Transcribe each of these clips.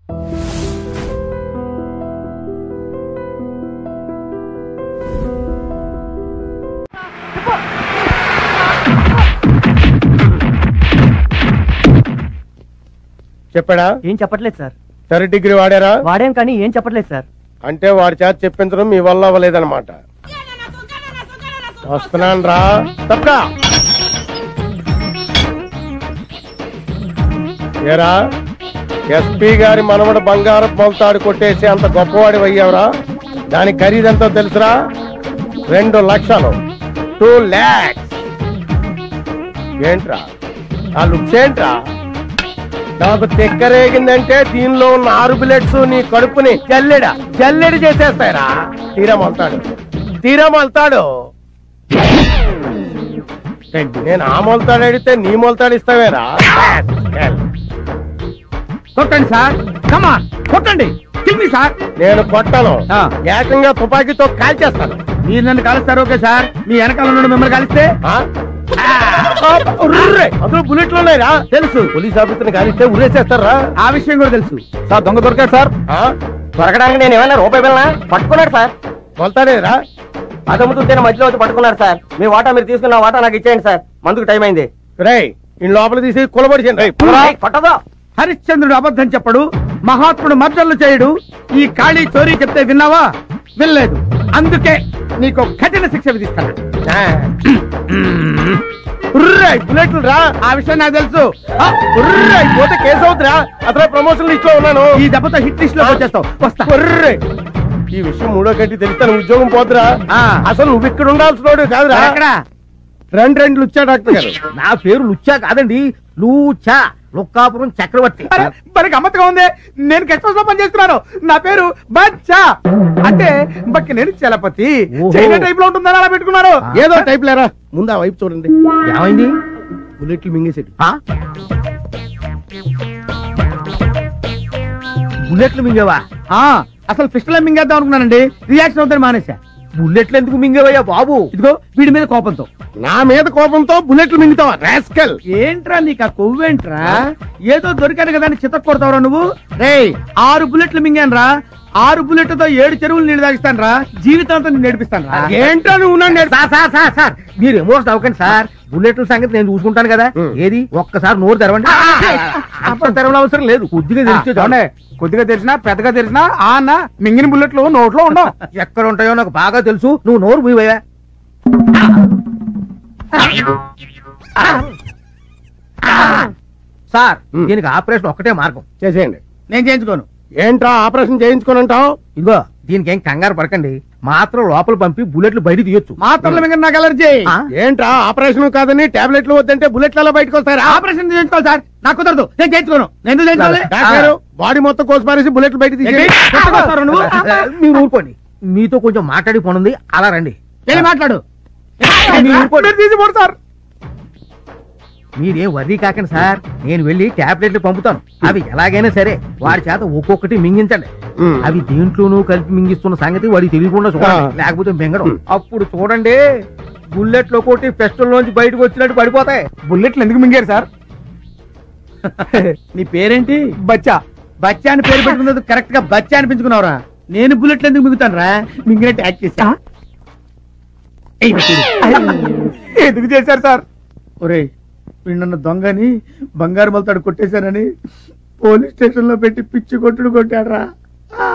చెప్పాడా? ఏం చెప్పట్లేదు సార్. 3rd degree వాడారా? వాడాం కానీ ఏం చెప్పట్లేదు సార్. అంటే వాడి చేత చెప్పించడం మీ వల్ల అవ్వలేదన్నమాట. వస్తున్నాను రా. తప్పా ఏరా, ఎస్పీ గారి మనవడు బంగారం మొలతాడు కొట్టేసి అంత గొప్పవాడి అయ్యావురా. దాని ఖరీదంతా తెలుసురా? 2 లక్షలు. 2 lakhs. ఏంట్రా ఆ లుక్స్ ఏంట్రా? నాకు తెక్కరేగిందంటే దీనిలో ఉన్న 6 బుల్లెట్స్ నీ కడుపుని జల్లెడి చేసేస్తాయిరా. తీరా మొలతాడు. నేను ఆ మొలతాడు అడిగితే నీ మొలతాడు ఇస్తావేరా? కొట్టండి సార్, కమాన్ కొట్టండి. సార్ నేను కొట్టను, ఏకంగా తుపాకీతో కాల్చేస్తాను. మీరు నన్ను కాలుస్తారు ఓకే సార్, మీ వెనకాల నుండి మిమ్మల్ని కాలిస్తే? అందులో బుల్లెట్లు ఉన్నాయిరా. తెలుసు, పోలీస్ ఆఫీసర్ని కాలిస్తే ఉరేసేస్తారా? ఆ విషయం కూడా తెలుసు సార్. దొంగ దొరికాడు సార్. దొరకడానికి నేను ఏమైనా రూపాయి వెళ్ళినా పట్టుకున్నాడు సార్. మొలతాడేరా? అదమ్ముతుంటేనే మధ్యలో వచ్చి పట్టుకున్నారు సార్. మీ వాటా మీరు తీసుకున్న వాటా నాకు ఇచ్చేయండి సార్, మందుకు టైం అయింది. రేయ్ ఈ లోపల తీసి కులబడిచేయండి. పట్టదో. హరిశ్చంద్రుడు అబద్ధం చెప్పడు, మహాత్ముడు మర్డర్లు చేయడు. ఈ ఖాళీ చోరీ చెప్తే విన్నావా? వినలేదు. అందుకే నీకు కఠిన శిక్ష విధిస్తాను. బుల్లెట్లు రా. ఆ విషయం నాకు తెలుసు. పోతే కేసు అవుతురా. అసలు ప్రమోషన్ లిస్ట్ లో ఉన్నాను. ఈ దెబ్బతో హిట్ లిస్ట్ లో వచ్చేస్తావు. వస్తా. ఈ విషయం 3వ గంట తెలిస్తే ఉద్యోగం పోతురా. అసలు నువ్వు ఇక్కడ ఉండాల్సిన కాదురా. ఎక్కడ? రెండు లుచ్చా డాక్టర్ గారు. నా పేరు లుచ్చా కాదండి, లూచా. లుక్కాపురం చక్రవర్తి. మరి గమ్మత్తుగా ఉంది. నేను గెస్ట్ హౌస్ లో పనిచేస్తున్నాను. నా పేరు బచ్చా. అంటే బక్కి నేను చలపతి. చైనా టైప్ లో ఉంటుందని అలా పెట్టుకున్నారు. ఏదో టైప్ లేరా. ముందు ఆ వైపు చూడండి. ఏమైంది? బుల్లెట్లు మింగేసేది. బుల్లెట్లు మింగేవా? అసలు పిస్టల్ మింగేద్దాం అనుకున్నానండి. రియాక్షన్ అవుతాను మానేసా. బుల్లెట్లు ఎందుకు మింగేవయ్యా బాబు? ఇదిగో వీడి మీద కోపంతో. నా మీద కోపంతో బుల్లెట్లు మింగుతావా రాస్కల్? ఏంట్రా నీకు ఆ కొవ్వేంట్రా? ఏదో దొరికాను కదా అని చితక్ కొడతావురా నువ్వు. రేయ్ 6 బుల్లెట్లు మింగాను రా. 6 బుల్లెట్లతో 7 చెరువులు నీళ్ళు తాగిస్తాను రా. జీవితాంతం నేను నేర్పిస్తాను రా. ఏంట్రా నువ్వు? సార్ మీరు ఎమోషన్ అవ్వకండి సార్. బుల్లెట్ల సంగతి నేను చూసుకుంటాను కదా. ఏది ఒక్కసారి నోరు తెరవండి. అప్పుడు తెరవడం అవసరం లేదు. కొద్దిగా తెలిసి కొద్దిగా తెలిసినా పెద్దగా తెలిసినా ఆ అన్న మింగిన బుల్లెట్లు నోట్లో ఉండవు. ఎక్కడ ఉంటాయో నాకు బాగా తెలుసు. నువ్వు నోరు మూయవయ్యా. సార్ దీనికి ఆపరేషన్ ఒక్కటే మార్గం. చేసేయండి. నేను చేయించుకోను. ఏంట్రా ఆపరేషన్ చేయించుకోనంటావు? ఇదిగో దీనికి ఏం కంగారు పడకండి. మాత్రం లోపల పంపి బుల్లెట్లు బయట తీయొచ్చు. మాత్రలు మింగ నాకు అలర్జీ. ఏంట్రా ఆపరేషన్ కాదని టాబ్లెట్లు వద్దంటే బుల్లెట్లలో బయటకు వస్తారా? ఆపరేషన్ చేయించుకోవాలి సార్. నాకు కుదరదు. నేను చేయించుకోను. నేను చేయించుకోవాలి. బాడీ మొత్తం కోసిపారేసి బుల్లెట్లు బయట తీసి మీరు ఊరుకోండి. మీతో కొంచెం మాట్లాడి పోనుంది. అలా రండి. వెళ్ళి మాట్లాడు. సార్ మీరేం వర్రీ కాకండి సార్. నేను వెళ్ళి టాబ్లెట్లు పంపుతాను. అవి ఎలాగైనా సరే వాడి చేత ఒక్కొక్కటి మింగించండి. అవి దేంట్లోనూ కలిపి మింగిస్తున్న సంగతి వాడికి తెలియకుండా చూడండి. లేకపోతే మింగడం. అప్పుడు చూడండి బుల్లెట్లు ఒకటి పెస్టల్ లోంచి బయటకు వచ్చినట్టు పడిపోతాయి. బుల్లెట్లు ఎందుకు మింగారు సార్? నీ పేరేంటి? బచ్చా. బచ్చా అని పేరు పెట్టుకున్నది కరెక్ట్ గా బచ్చా అనిపించుకున్నావురా. నేను బుల్లెట్లు ఎందుకు మింగుతాను రా? మింగినట్టు యాక్ట్ చేసా. ఎందుకు చేశారు సార్? ఒరే వీళ్ళన్న దొంగని బంగారు మొలతాడు కొట్టేశానని పోలీస్ స్టేషన్ లో పెట్టి పిచ్చి కొట్టుడు కొట్టాడరా.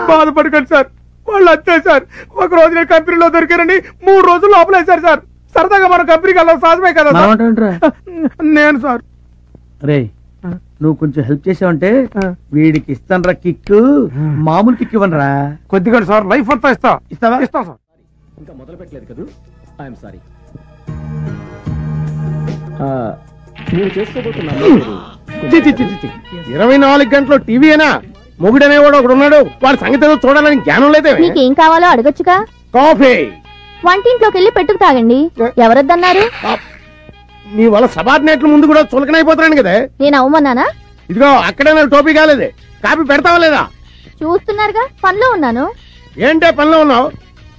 బాధపడకండి సార్, వాళ్ళు అంతే సార్. ఒక రోజు నేను కంపెనీలో దొరికారని 3 రోజులు లోపలేశారు సార్. సరదాగా మన కంపెనీకి వెళ్ళాలి సాధమే కదా నేను సార్. రే నువ్వు కొంచెం హెల్ప్ చేసావంటే వీడికి ఇస్తాను రా కిక్. మామూలు కిక్ ఇవ్వనరా. కొద్దిగా సార్ లైఫ్ అంతా ఇస్తావా? ఇస్తా సార్. ఇంకా మొదలు పెట్టలేదు కదా. I'm sorry. నేను చేసుకోబోతున్నాను. 24 గంటలు టీవీనా? మొగుడనేవాడు ఒకడు ఉన్నాడు. వాడి సంగతి ఏదో చూడాలని జ్ఞానం లేదే. మీకేం కావాలో అడగొచ్చుగా. కాఫీ వంటింట్లోకి వెళ్ళి పెట్టుకు తాగండి. ఎవరొద్దన్నారు? నీ వల్ల సబార్డినేట్ల ముందు కూడా చులకనైపోతున్నాను కదా. నేను అవమన్నానా? ఇదిగో అక్కడే నాకు టోపీ కాలేదు. కాఫీ పెడతావా లేదా? చూస్తున్నారుగా పనిలో ఉన్నాను. ఏంటే పనిలో ఉన్నావు?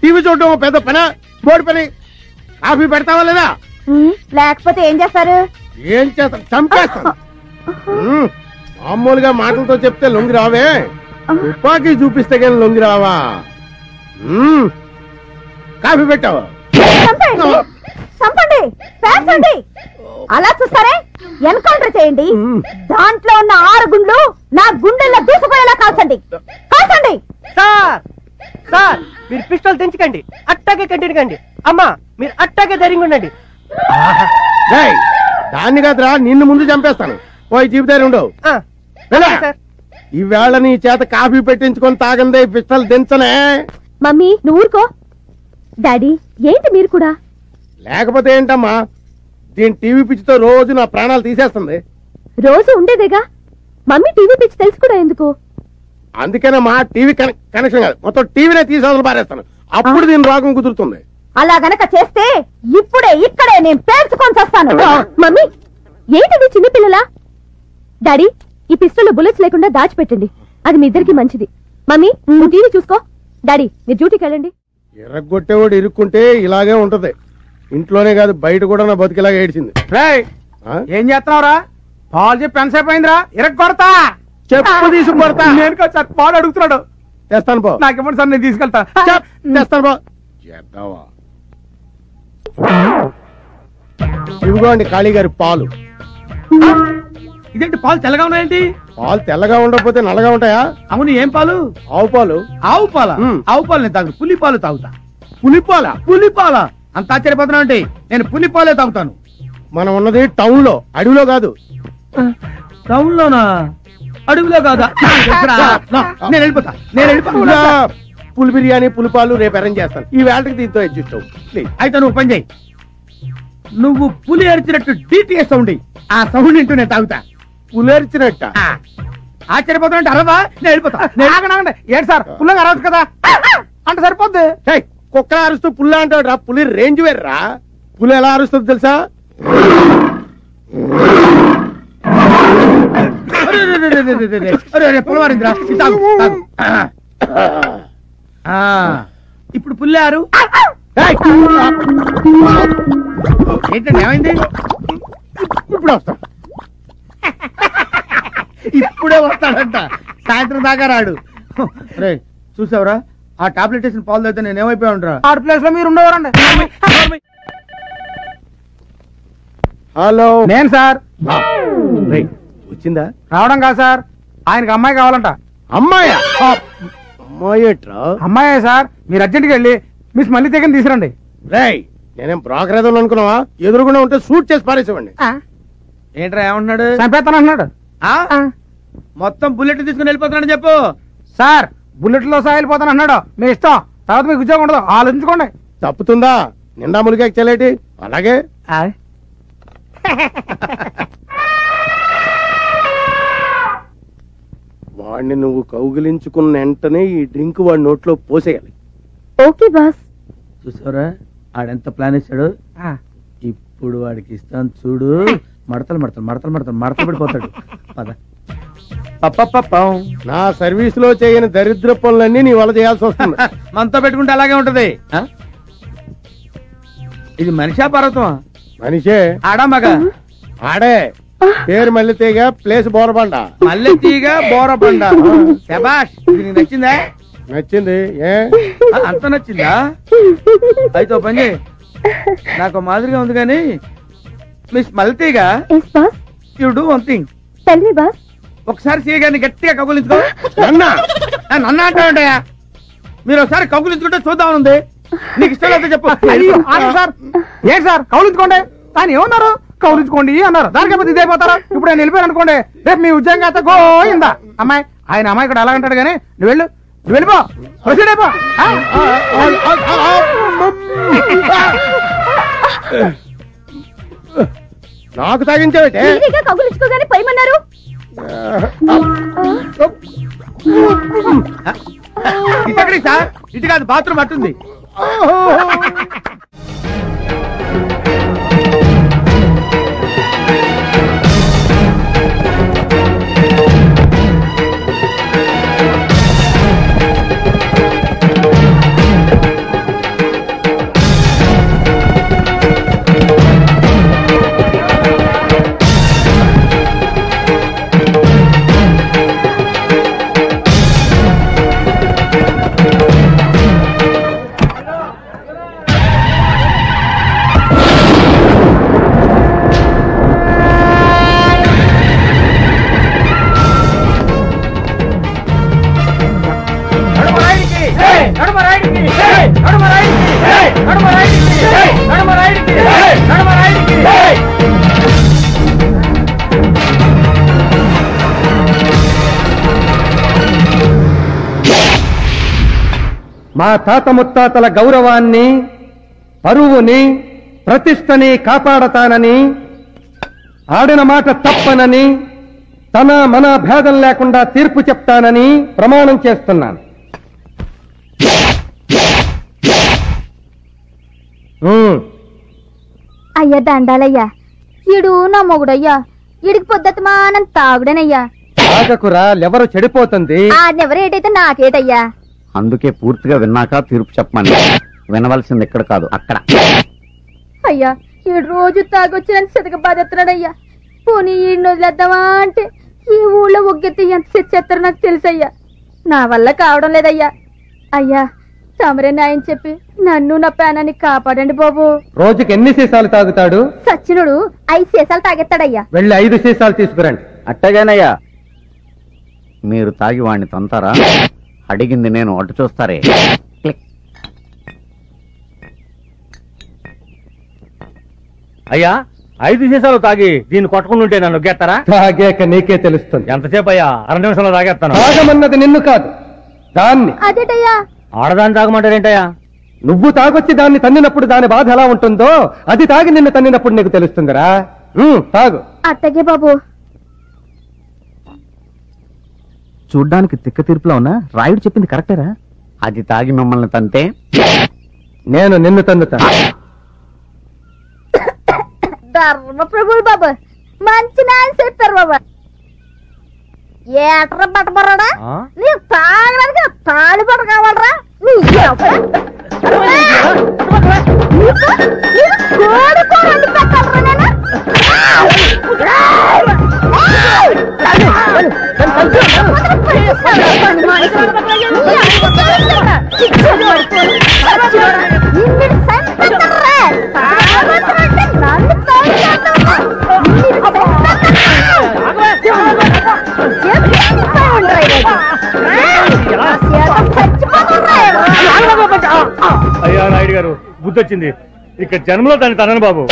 టీవీ చూడటం పెద్ద పని, బోర్డు పని. కాఫీ పెడతావా లేదా? లేకపోతే ఏం చేస్తారు? ఏం చేస్తాను? చంపేస్తాను. మామూలుగా మాటలతో చెప్తే లొంగి రావే. తుపాకీ చూపిస్తే కానీ లొంగిరావా? కాఫీ పెట్టావా? చంపండి, పేర్చండి. అలా చూస్తారే, ఎన్కౌంటర్ చేయండి. దాంట్లో ఉన్న 6 గుండ్లు నా గుండెల్లో దూసుకుపోయేలా కాల్చండి, కాల్చండి. సార్ సార్ మీరు పిస్టల్ తెంచకండి, అట్టాగే కంటిన్యూ కండి. అమ్మా మీరు అట్టాగే ధైర్యంగా ఉండండి. దాన్ని కాదురా, నిన్ను ముందు చంపేస్తాను. పోయి జీవితాలు ఉండవు. సార్ ఈవేళ నీ చేత కాఫీ పెట్టించుకొని తాగందే పిస్టల్ దించనే. మమ్మీ నువ్వు ఊరుకో. డాడీ ఏంటి మీరు కూడా? లేకపోతే ఏంటమ్మా, దీని టీవీ పిచ్చితో రోజు నా ప్రాణాలు తీసేస్తుంది. రోజు ఉండేదేగా. మమ్మీ టీవీ పిచ్చి తెలుసు కూడా ఎందుకు? అందుకేనమ్మా టీవీ కనెక్షన్ కాదు, మొత్తం టీవీనే తీసేవలు పారేస్తాను. అప్పుడు దీని రోగం కుదురుతుంది. అలా గనక చేస్తే ఇప్పుడే ఇక్కడే నేను పేల్చుకొని చేస్తాను. మమ్మీ ఏంటిది చిన్నపిల్లలా? డాడీ ఈ పిస్టల్లో బుల్లెట్స్ లేకుండా దాచిపెట్టండి, అది మీ ఇద్దరికి మంచిది. మమ్మీ నువ్వు టీవీ చూసుకో, డాడీ మీరు డ్యూటీకి వెళ్ళండి. ఎర్రగొట్టేవాడు ఇరుక్కుంటే ఇలాగే ఉంటది. ఇంట్లోనే కాదు బయట కూడా నా బతికిలాగా ఏడ్చింది. ఏం చేస్తున్నావురా? పాలు చెప్పి ఎంతసేపు అయిందిరా? ఇరగొడతా, చెప్పు తీసుకు కొడతా. నేను కాదు సార్, పాలు అడుగుతున్నాడు. తెస్తాను పో. నాకేమో సార్, నేను తీసుకెళ్తా. తెస్తాను పో. చేద్దావా? ఇవిగోండి కాళీ గారి పాలు. ఇదేంటి పాలు తెల్లగా ఉన్నాయండి? పాలు తెల్లగా ఉండకపోతే నల్లగా ఉంటాయా? అవును, ఏం పాలు? ఆవు పాలు. ఆవు పాల? ఆవు పాలు నేను తాగు, పులి పాలు తాగుతా. పులిపాల? పులిపాల అంత ఆశ్చర్యపోతున్నా అంటే నేను పులిపాలే తాగుతాను. మనం ఉన్నది టౌన్ లో, అడవిలో కాదు. టౌన్ లోనా? అడవిలో కాదా? నేను వెళ్ళిపోతా, నేను వెళ్ళిపోతా. పులి బిర్యానీ పులిపాలు రేపు అరేంజ్ చేస్తాను. ఈ వేళకి దీంతో అడ్జస్ట్ అవ్వు ప్లీజ్. అయితే నువ్వు పని చేయి, నువ్వు పులి అరిచినట్టు డిటిఎస్ సౌండ్, ఆ సౌండ్ ఇంటూ నేను తాగుతా. పులేర్చినట్ట? ఆశ్చర్యపోతున్నా అరవా, నేను వెళ్ళిపోతా. ఏంటి సార్, పుల్లగా అరవచ్చు కదా అంటే సరిపోద్ది. కుక్కలా అరుస్తూ పుల్ల అంటాడు రా, పులి రేంజ్ వేర్రా. పులి ఎలా అరుస్తుంది తెలుసా? పులవారిందిరా, ఇప్పుడు పుల్లారు. ఏంటండి ఏమైంది? ఇప్పుడు వస్తాం. ఇప్పుడే వస్తాడంట, సాయంత్రం దాకా రాడు. రే చూసావురా, ఆ టాబ్లెట్ వేసిన పాలు అయితే నేను ఏమైపోయా ఉంటా. 6 ప్లేస్ లో మీరు ఉండేవారండి. హలో, నేను సార్. వచ్చిందా? రావడం కాదు సార్, ఆయనకి అమ్మాయి కావాలంట. అమ్మాయా? అమ్మాయేట్రా? అమ్మాయే సార్, మీరు అర్జెంట్గా వెళ్ళి మిస్ మళ్ళీ దగ్గర తీసుకురండి. రేయ్ నేనేం బ్రోకర్ ఏదో అనుకున్నావా? ఎదురుగుండా ఉంటే షూట్ చేసి పారేసేవండి. ఏంట్రా ఏమంటున్నాడు? చంపేస్తాను అంటున్నాడు. మొత్తం బుల్లెట్ తీసుకుని వెళ్ళిపోతున్నాడు చెప్పు. సార్ బుల్లెట్ లో సహా వెళ్ళిపోతాను అన్నాడు. మీ ఇష్టం, తర్వాత మీకు ఉద్యోగం ఉండదు, ఆలోచించుకోండి. తప్పుతుందా? నిండా ములిగా చెల్లేటి. అలాగే వాడిని నువ్వు కౌగిలించుకున్న వెంటనే ఈ డ్రింక్ వాడి నోట్లో పోసేయాలి. Okay boss. చూసారా ఆడెంత ప్లాన్ వేసాడు? ఇప్పుడు వాడికి ఇస్తాను చూడు. మడతలు మడతలు మడతలు మడతలు మడతలు పడిపోతాడు. పద. నా సర్వీస్ లో చేయని దరిద్ర పనులన్నీ నీ వల్ల చేయాల్సి వస్తుంది. మనతో పెట్టుకుంటే అలాగే ఉంటది. ఇది మనిషా పర్వతమా? మనిషే. ఆడా మగ? ఆడే. పేరు మల్లెతీగ, ప్లేస్ బోరబండ. మల్లెతీగ బోరబండ. శబాష్, ఇది నీకు నచ్చిందా? నచ్చింది. ఏ అంత నచ్చిందా? అయితే పని చేయి, నాకు మాదిరిగా ఉంది కానీ మిస్ మల్లెతీగ, you do one thing. Tell me boss. ఒకసారి సీగాని గట్టిగా కౌగులించుకో. నన్న అంటావుంటాయా? మీరు ఒకసారి కౌగులించుకుంటే చూద్దామనుంది. నీకు ఇష్టం అయితే చెప్పు. సార్ ఏంటి సార్ కౌలించుకోండి. ఆయన ఏమన్నారు? కౌలించుకోండి అన్నారు. దానికైతే ఇదైపోతారా? ఇప్పుడు నేను వెళ్ళిపోయాను అనుకోండి, రేపు మీ ఉద్యోగం అయితే గోయిందా. అమ్మాయి ఆయన అమ్మాయి కూడా అలా అంటాడు కానీ నువ్వు వెళ్ళు, నువ్వు వెళ్ళిపో, ప్రొసీడ్ అయిపో. నాకు తాగించేటే కౌగులించుకోగానే పోయమన్నారు. ఇటెక్కడి సార్? ఇటు కాదు, బాత్రూమ్ అట్టుంది. మా తాత ముత్తాతల గౌరవాన్ని, పరువుని, ప్రతిష్టని కాపాడతానని, ఆడిన మాట తప్పనని, తన మన భేదం లేకుండా తీర్పు చెప్తానని ప్రమాణం చేస్తున్నాను. అయ్యా దండాలయ్యా, ఈడు నా మొగుడయ్యా, ఈడికి పొద్దుమానం తాగుడనయ్యా. తాగకురా, ఎవరు చెడిపోతుంది. ఆడెవరేటైతే నాకేటయ్యా. అందుకే పూర్తిగా విన్నాక తీర్పు చెప్పమని. వినవలసింది ఇక్కడ కాదు, అక్కడ. అయ్యా, ఈడు రోజు తాగొచ్చి నన్ను సితక బాధెత్తున్నాడయ్యా. పోనీ ఈడిని వదిలేద్దామా అంటే ఈ ఊళ్ళో ఒగ్గెత్తి ఎంత చెత్తారో నాకు తెలుసయ్యా. నా వల్ల కావడం లేదయ్యా. అయ్యా, తమరే న్యాయం చెప్పి నన్ను నా ప్రాణాన్ని కాపాడండి బాబు. రోజుకి ఎన్ని సీసాలు తాగుతాడు? సచ్చినుడు 5 సీసాలు తాగెత్తాడయ్యా. వెళ్ళి 5 సీసాలు తీసుకురండి. అట్టగానయ్యా. మీరు తాగి వాడిని తంతారా? అడిగింది నేను, అటు చూస్తారే. అయ్యా, 5 సీసాలు తాగి దీన్ని కొట్టుకుంటుంటే నన్ను గెత్తారా? తాగాక నీకే తెలుస్తుంది. ఎంతసేపు అయ్యా? 2 నిమిషంలో తాగేస్తాను. తాగమన్నది నిన్ను కాదు, దాన్ని. అదేటయ్యా? ఆడదాన్ని తాగమంటారేంటయ్యా? నువ్వు తాగొచ్చి దాన్ని తన్నినప్పుడు దాని బాధ ఎలా ఉంటుందో అది తాగి నిన్ను తన్నినప్పుడు నీకు తెలుస్తుందిరా. తాగు. అట్టగే బాబు. చూడ్డానికి తిక్క తీర్పులో ఉన్నా రాయుడు చెప్పింది కరెక్టేరా? అది తాగి మిమ్మల్ని తంతే నేను నిన్ను తన్నుతా. ధర్మ ప్రభులు బాబు, మంచి న్యాయం చెప్పారు బాబా. ఏట్రా పట్టబడ్డా? నీ తాగడానికి తాళి పట్ట కావాలరా? నీ కోడి కూర వండి పెట్టాలరా నేను? అయ్యా నాయుడు గారు, బుద్ధి వచ్చింది. ఇక జన్మలో దాన్ని తనను బాబు.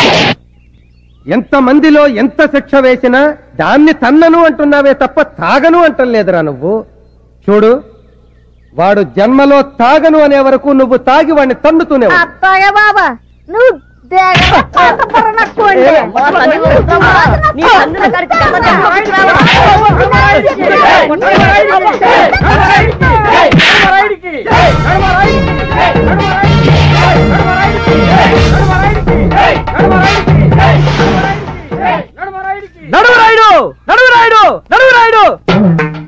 ఎంత మందిలో ఎంత శిక్ష వేసినా దాన్ని తన్నను అంటున్నావే తప్ప తాగను అంటలేదురా నువ్వు. చూడు, వాడు జన్మలో తాగను అనే వరకు నువ్వు తాగి వాడిని తన్నుతూనే ఉన్నావు. అత్తగా బాబా, నువ్వు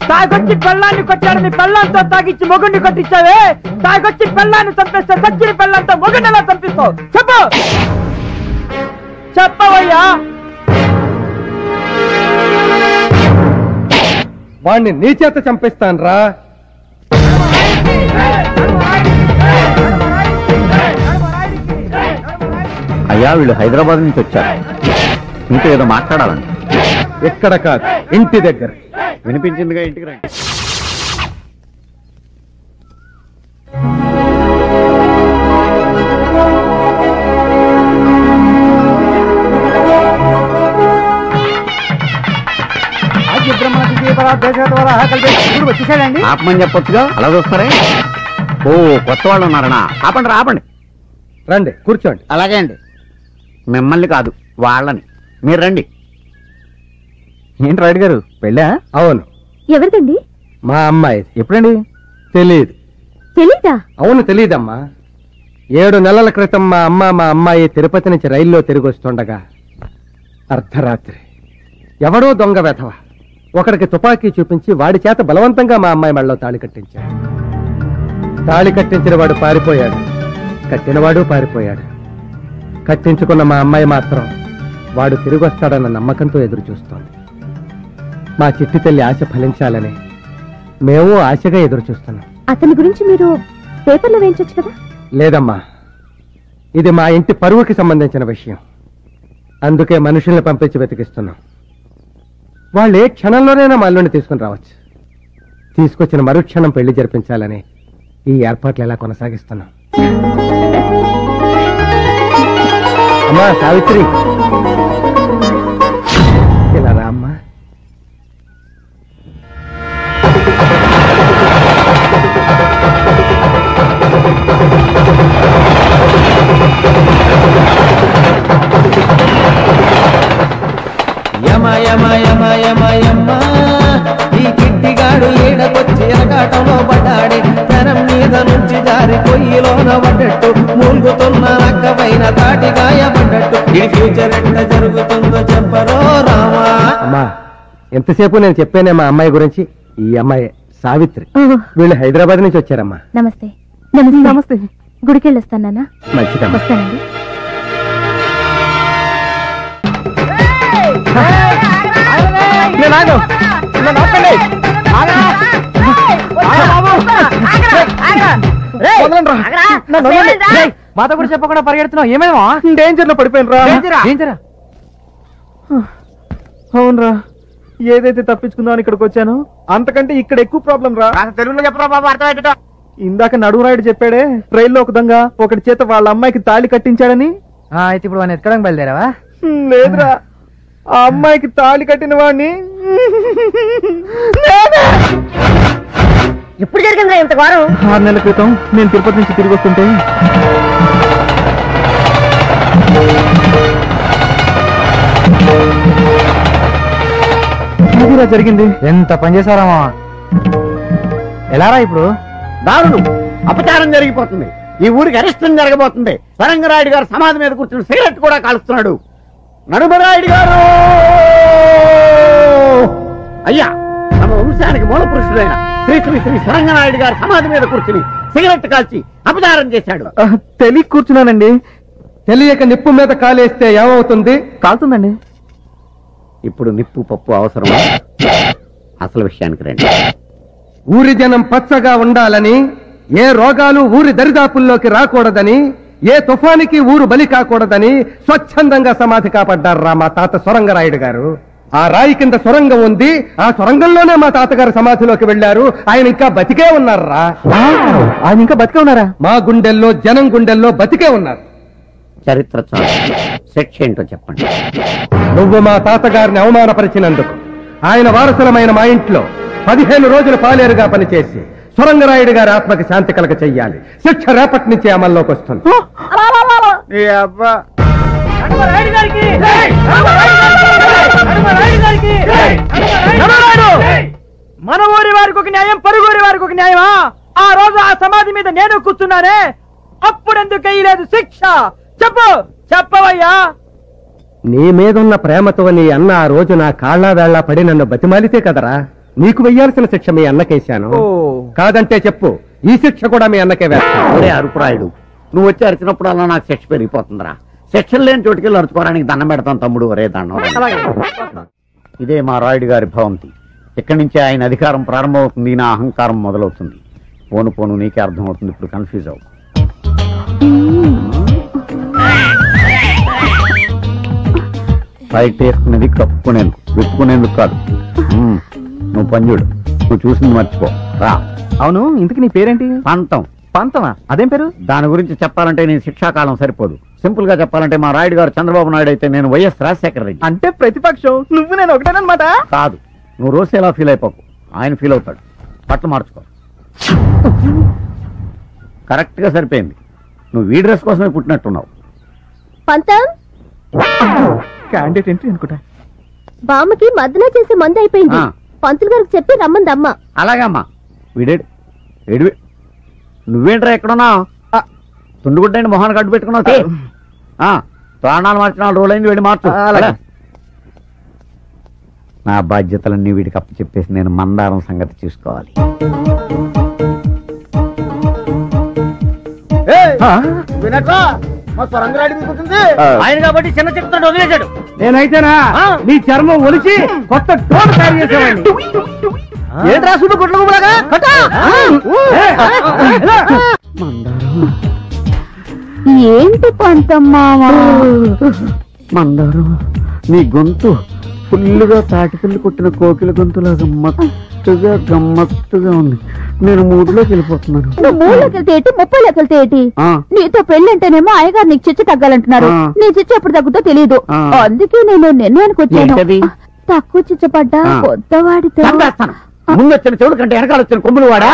తాగొచ్చి పెళ్ళాన్ని కొట్టాడని పెళ్ళాంతో తాగిచ్చి మొగుడిని కొట్టించావే. తాగొచ్చి పెళ్ళాన్ని చంపేస్తే సచ్చిన పెళ్ళంతో మొగుడిని ఎలా చంపిస్తావు? చెప్పు, చెప్పవయ్యా. వాణ్ణి నీ చేత చంపిస్తాన్రా. అయ్యా, వీళ్ళు హైదరాబాద్ నుంచి వచ్చారు. ఇంట్లో ఏదో మాట్లాడాలండి. ఎక్కడ కాదు, ఇంటి దగ్గర. వినిపించిందిగా, ఇంటికి రండి. వచ్చేసాడండి. ఆపమని చెప్పొచ్చుగా, అలా చూస్తారే. ఓ, కొత్త వాళ్ళు ఉన్నారనా? ఆపండి, ఆపండి. రండి, కూర్చోండి. అలాగే అండి. మిమ్మల్ని కాదు, వాళ్ళని. మీరు రండి. ఏంటి రాయుడు గారు, పెళ్ళా? అవును. ఎవరిదండి? మా అమ్మాయి. ఎప్పుడండి? తెలీదు. తెలీదా? అవును, తెలీదమ్మా. 7 నెలల క్రితం మా అమ్మాయి తిరుపతి నుంచి రైల్లో తిరిగి వస్తుండగా అర్ధరాత్రి ఎవడో దొంగ వెధవ ఒకడికి తుపాకీ చూపించి వాడి చేత బలవంతంగా మా అమ్మాయి మెడలో తాళి కట్టించాడు. తాళి కట్టించిన వాడు పారిపోయాడు, కట్టినవాడు పారిపోయాడు. కట్టించుకున్న మా అమ్మాయి మాత్రం వాడు తిరిగి వస్తాడన్న నమ్మకంతో ఎదురు చూస్తోంది. మా చిట్టి తల్లి ఆశ ఫలించాలని మేము ఆశగా ఎదురు చూస్తున్నాం. అతని గురించి మీరు పేపర్లో వేయించొచ్చు కదా? లేదమ్మా, ఇది మా ఇంటి పరువుకి సంబంధించిన విషయం. అందుకే మనుషుల్ని పంపించి వెతికిస్తున్నాం. వాళ్ళు ఏ క్షణంలోనైనా మా అల్లుడిని తీసుకుని రావచ్చు. తీసుకొచ్చిన మరుక్షణం పెళ్లి జరిపించాలని ఈ ఏర్పాట్లు ఎలా కొనసాగిస్తున్నాం. అమ్మా సావిత్రి, ఇలా రా అమ్మా. ఆటలో పడ్డాడే పెనం మీద నుంచి జారి పొయ్యిలోన పడ్డట్టు మూలుగుతున్న నక్కపైన తాటి గాయపడ్డట్టు ఈ ఫ్యూచర్ ఎట్లా జరుగుతుందో చెప్పరో రామా. అమ్మా ఎంతసేపు నేను చెప్పానే మా అమ్మాయి గురించి. ఈ అమ్మాయి సావిత్రి. వీళ్ళు హైదరాబాద్ నుంచి వచ్చారమ్మా. నమస్తే. నమస్తే. నమస్తే. గుడికి వెళ్ళొస్తాను నాన్న. మంచిదమ్మా. వస్తానండి. మాతో కూడా చెప్పకుండా పరిగెడుతున్నావు. ఏమేమో డేంజర్ లో పడిపోయిన రా. అవునరా, ఏదైతే తప్పించుకుందామని ఇక్కడికి వచ్చాను అంతకంటే ఇక్కడ ఎక్కువ ప్రాబ్లం రా. తెలుగులో చెప్పరా బాబు, అర్థమయ్యేట. ఇందాక నడువురాయుడు చెప్పాడే రైల్లో ఒక దొంగ ఒకటి చేత వాళ్ళ అమ్మాయికి తాళి కట్టించాడని. అయితే ఇప్పుడు వాడిని ఎక్కడానికి బయలుదేరావా? లేదురా, ఆ అమ్మాయికి తాళి కట్టిన వాడిని ఎప్పుడు జరిగిందా ఇంత వారం? 6 నెలల క్రితం నేను తిరుపతి నుంచి తిరిగి వస్తుంటే ఇదిరా జరిగింది. ఎంత పని చేశారామా? ఎలారా ఇప్పుడు? దారుణం, అపచారం జరిగిపోతుంది. ఈ ఊరికి అరిష్టం జరగబోతుంది. సరంగరాయుడు గారు సమాధి మీద కూర్చుని సిగరెట్ కూడా కాలుస్తున్నాడు. నడుమరాయుడు గారు అయ్యా, తమ వంశానికి మూల పురుషుడైన శ్రీ శ్రీ శ్రీ సరంగనాయుడు గారు సమాధి మీద కూర్చుని సిగరెట్ కాల్చి అపచారం చేశాడు. తెలియ కూర్చున్నానండి. తెలియక నిప్పు మీద కాలేస్తే ఏమవుతుంది? కాలుతుందండి. ఇప్పుడు నిప్పు పప్పు అవసరమా? అసలు విషయానికి రండి. ఊరి జనం పచ్చగా ఉండాలని, ఏ రోగాలు ఊరి దరిదాపుల్లోకి రాకూడదని, ఏ తుఫానికి ఊరు బలి కాకూడదని స్వచ్ఛందంగా సమాధి కాపాడ్డారా మా తాత సొరంగరాయుడు గారు. ఆ రాయి కింద సొరంగం ఉంది. ఆ సొరంగంలోనే మా తాతగారు సమాధిలోకి వెళ్లారు. ఆయన ఇంకా బతికే ఉన్నారా? ఆయన ఇంకా బతికే ఉన్నారా? మా గుండెల్లో, జనం గుండెల్లో బతికే ఉన్నారు. చరిత్ర చాలు, శిక్ష ఏంటో చెప్పండి. నువ్వు మా తాతగారిని అవమానపరిచినందుకు ఆయన వారసులమైన మా ఇంట్లో 15 రోజులు పాలేరుగా పనిచేసి సొరంగరాయుడు గారి ఆత్మకి శాంతి కలగ చెయ్యాలి. శిక్ష రేపటి నుంచి అమల్లోకి వస్తుంది. మన ఊరి వారికి ఒక న్యాయం, పరుగురి వారికి ఒక న్యాయమా? ఆ రోజు ఆ సమాధి మీద నేను కూర్చున్నానే, అప్పుడెందుకు వేయలేదు శిక్ష? చెప్పు, చెప్పవయ్యా. నీ మీదున్న ప్రేమతో నీ అన్న ఆ రోజు నా కాళ్ళ వేళ్లా పడి నన్ను బతిమాలితే కదరా నీకు వెయ్యాల్సిన శిక్ష మీ అన్నకేశాను. కాదంటే చెప్పు, ఈ శిక్ష కూడా మీ అన్నకే వేస్తాను. ఒరే అరుపురాయుడు, నువ్వు వచ్చి అరిచినప్పుడు అలా నాకు శిక్ష పెరిగిపోతుందిరా. శిక్షలు లేని చోటుకెళ్ళి అరుచుకోవడానికి దండం పెడతాను తమ్ముడు. ఒరే దండం. ఇదే మా రాయుడు గారి భవంతి. ఇక్కడి నుంచి ఆయన అధికారం ప్రారంభమవుతుంది, నా అహంకారం మొదలవుతుంది. పోను పోను నీకే అర్థమవుతుంది. ఇప్పుడు కన్ఫ్యూజ్ అవు. బయట వేసుకునేది కప్పుకునేందుకు, విప్పుకునేందుకు కాదు. నువ్వు పంజుడు, నువ్వు చూసింది మర్చిపో రా. అవును, ఇంతకు నీ పేరేంటి? పంతం. పంతమా? అదేం పేరు? దాని గురించి చెప్పాలంటే నేను శిక్షాకాలం సరిపోదు. సింపుల్ గా చెప్పాలంటే మా రాయుడు గారు చంద్రబాబు నాయుడు అయితే నేను వైఎస్ రాజశేఖర రెడ్డి. అంటే ప్రతిపక్షం నువ్వు నేను ఒకటేనమాట? కాదు, నువ్వు రోజు ఎలా ఫీల్ అయిపోకు, ఆయన ఫీల్ అవుతాడు. బట్టలు మార్చుకో. కరెక్ట్ గా సరిపోయింది. నువ్వు ఈ డ్రెస్ కోసమే పుట్టినట్టున్నావు. పంతం క్యాండిడేట్ ఎంట్రీ అనుకుంటా. బామ్మకి మద్దన చేసే మందు అయిపోయింది. పంతులు గారికి చెప్పి రమ్మందమ్మ. అలాగమ్మా. వీడేడు ఏడు. నువ్వేంట్రా ఎక్కడున్నావు? తుండుగుడ్డని మొహాన్ని కట్టు పెట్టుకున్నావు. ప్రాణాలు మార్చిన రోజులైంది, వీడి మార్చు. నా బాధ్యతలన్నీ వీడికి అప్పు చెప్పేసి నేను మందారం సంగతి చూసుకోవాలి. ఆయన కాబట్టి చిన్న చిత్రం వదిలేశాడు. నేనైతేనా నీ చర్మం ఒలిచి కొత్త టోన్ తయారు చేసేవాడిని. ఏంట్రా సుడు గుడ్ల గుబలాగా? ఏంటి పంతమ్మావా? మందారం, నీ గొంతు ఫుల్లుగా తాటిపిల్లి కొట్టిన కోకిల గొంతులాగా గమ్మత్తుగా ఉంది. నేను మూడులోకి వెళ్ళిపోతున్నాను. నువ్వు 3లోకి వెళ్తే ఏంటి, 30లోకి వెళ్తే ఏంటి? నీతో పెళ్ళంటేనేమో అయ్యగారు నీకు చిచ్చు తగ్గాలంటున్నారు. నీ చిచ్చు ఎప్పుడు తగ్గుతో తెలియదు. అందుకే నేను నిర్ణయానికి వచ్చాను. తక్కువ చిచ్చు పడ్డా కొత్తవాడితో. ముందు వచ్చిన చెవుడు కంటే వెనకాల వచ్చిన కొమ్ములు వాడా.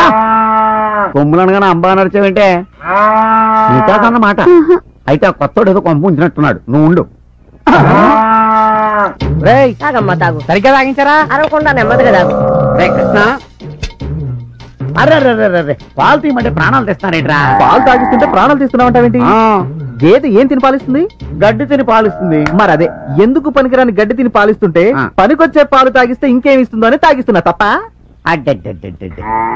కొమ్ములు అనగానే అంబా నడిచేవంటే నీకాదన్నమాట. అయితే ఆ కొత్తోడు ఏదో కొంప ఉంచినట్టున్నాడు. నువ్వు ఉండు. సరిగ్గా తాగించారా? అరవకుండా నెమ్మదిగా తాగు. రే కృష్ణ, అర్రే పాలు తీయమంటే ప్రాణాలు తెస్తారేట్రా? పాలు తాగిస్తుంటే ప్రాణాలు తీస్తున్నావంటావేంటి? గేదె ఏం తిని పాలిస్తుంది? గడ్డి తిని పాలిస్తుంది. మరి అదే ఎందుకు పనికిరాని గడ్డి తిని పాలిస్తుంటే పనికొచ్చే పాలు తాగిస్తే ఇంకేమిస్తుందో అని తాగిస్తున్నా తప్ప. అడ్డడ్డడ్డడ్డ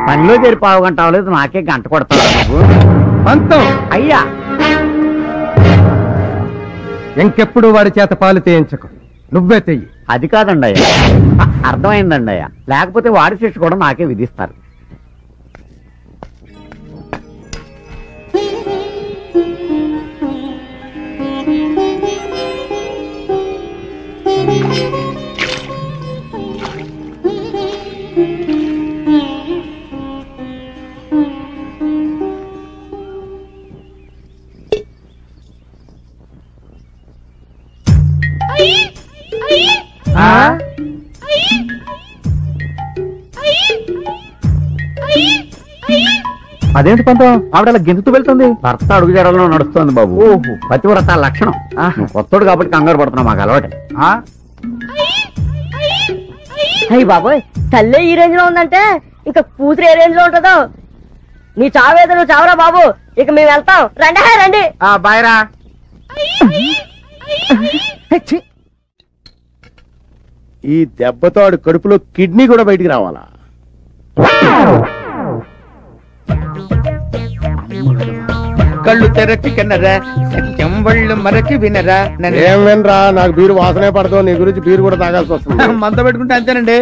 పనిలో చేరి పావు గంట అవ్వలేదు, నాకే గంట కొడతావు పంతం. అయ్యా ఇంకెప్పుడు వాడి చేత పాలు తీయించకు, నువ్వే తెయ్యి. అది కాదండి అయ్యా, అర్థమైందండి అయ్యా. లేకపోతే వాడి శిక్ష కూడా నాకే విధిస్తారు. అదేంటి పంతం, ఆవిడ గెంతుతూ వెళ్తుంది? భర్త అడుగు జడలో నడుస్తోంది బాబు. పతివ్రత లక్షణం. నువ్వు కొత్తోడు కాబట్టి కంగారు పడుతున్నావు, మాకు అలవాటే. అయ్యి బాబోయ్, తల్లే ఈ రేంజ్ లో ఉందంటే ఇక కూతురు ఏ రేంజ్ లో ఉంటుందో. నీ చావేదో నువ్వు చావరా బాబు, ఇక మేము వెళ్తాం. రండి రండి. బాయ్రా. ఈ దెబ్బతో ఆడు కడుపులో కిడ్నీ కూడా బయటికి రావాలా? కళ్ళు తెరచి కన్నరా, చెంబళ్ళు మరచి వినరా. ఏం వినరా, నాకు బీరు వాసనే పడతావు, నీ గురించి బీరు కూడా తాగాల్సి వస్తుంది. మంద పెట్టుకుంటే అంతేనండి.